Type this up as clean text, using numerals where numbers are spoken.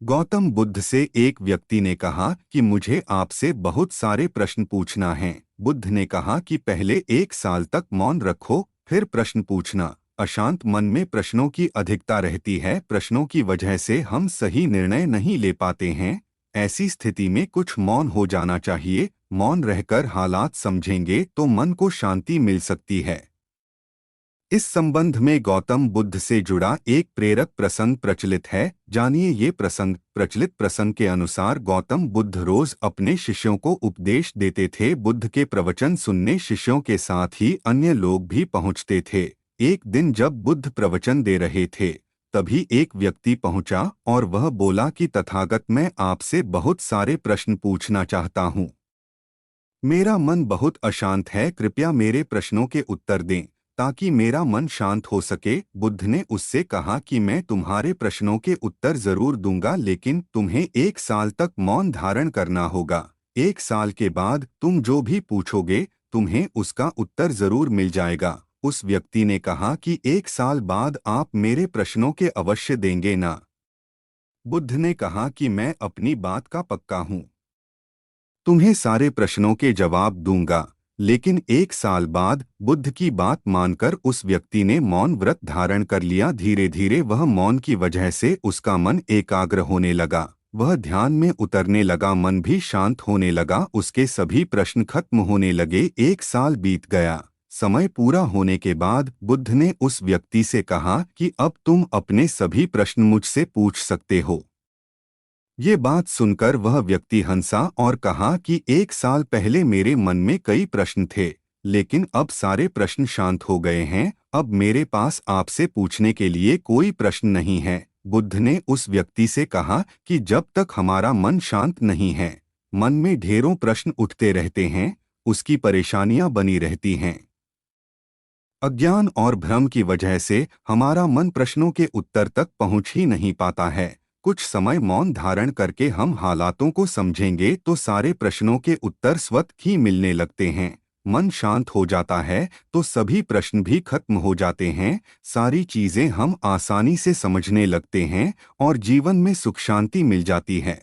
गौतम बुद्ध से एक व्यक्ति ने कहा कि मुझे आपसे बहुत सारे प्रश्न पूछना है। बुद्ध ने कहा कि पहले 1 साल तक मौन रखो, फिर प्रश्न पूछना। अशांत मन में प्रश्नों की अधिकता रहती है। प्रश्नों की वजह से हम सही निर्णय नहीं ले पाते हैं। ऐसी स्थिति में कुछ मौन हो जाना चाहिए। मौन रहकर हालात समझेंगे तो मन को शांति मिल सकती है। इस संबंध में गौतम बुद्ध से जुड़ा एक प्रेरक प्रसंग प्रचलित है। जानिए ये प्रसंग। प्रचलित प्रसंग के अनुसार गौतम बुद्ध रोज अपने शिष्यों को उपदेश देते थे। बुद्ध के प्रवचन सुनने शिष्यों के साथ ही अन्य लोग भी पहुंचते थे। एक दिन जब बुद्ध प्रवचन दे रहे थे, तभी एक व्यक्ति पहुंचा और वह बोला कि तथागत, मैं आपसे बहुत सारे प्रश्न पूछना चाहता हूं। मेरा मन बहुत अशांत है, कृपया मेरे प्रश्नों के उत्तर दें ताकि मेरा मन शांत हो सके। बुद्ध ने उससे कहा कि मैं तुम्हारे प्रश्नों के उत्तर जरूर दूंगा, लेकिन तुम्हें 1 साल तक मौन धारण करना होगा। 1 साल के बाद तुम जो भी पूछोगे, तुम्हें उसका उत्तर जरूर मिल जाएगा। उस व्यक्ति ने कहा कि 1 साल बाद आप मेरे प्रश्नों के अवश्य देंगे ना? बुद्ध ने कहा कि मैं अपनी बात का पक्का हूँ, तुम्हें सारे प्रश्नों के जवाब दूंगा। लेकिन 1 साल बाद बुद्ध की बात मानकर उस व्यक्ति ने मौन व्रत धारण कर लिया। धीरे धीरे वह मौन की वजह से उसका मन एकाग्र होने लगा। वह ध्यान में उतरने लगा, मन भी शांत होने लगा। उसके सभी प्रश्न खत्म होने लगे। 1 साल बीत गया। समय पूरा होने के बाद बुद्ध ने उस व्यक्ति से कहा कि अब तुम अपने सभी प्रश्न मुझसे पूछ सकते हो। ये बात सुनकर वह व्यक्ति हंसा और कहा कि 1 साल पहले मेरे मन में कई प्रश्न थे, लेकिन अब सारे प्रश्न शांत हो गए हैं। अब मेरे पास आपसे पूछने के लिए कोई प्रश्न नहीं है। बुद्ध ने उस व्यक्ति से कहा कि जब तक हमारा मन शांत नहीं है, मन में ढेरों प्रश्न उठते रहते हैं, उसकी परेशानियां बनी रहती हैं। अज्ञान और भ्रम की वजह से हमारा मन प्रश्नों के उत्तर तक पहुंच ही नहीं पाता है। कुछ समय मौन धारण करके हम हालातों को समझेंगे तो सारे प्रश्नों के उत्तर स्वतः ही मिलने लगते हैं। मन शांत हो जाता है तो सभी प्रश्न भी खत्म हो जाते हैं। सारी चीजें हम आसानी से समझने लगते हैं और जीवन में सुख शांति मिल जाती है।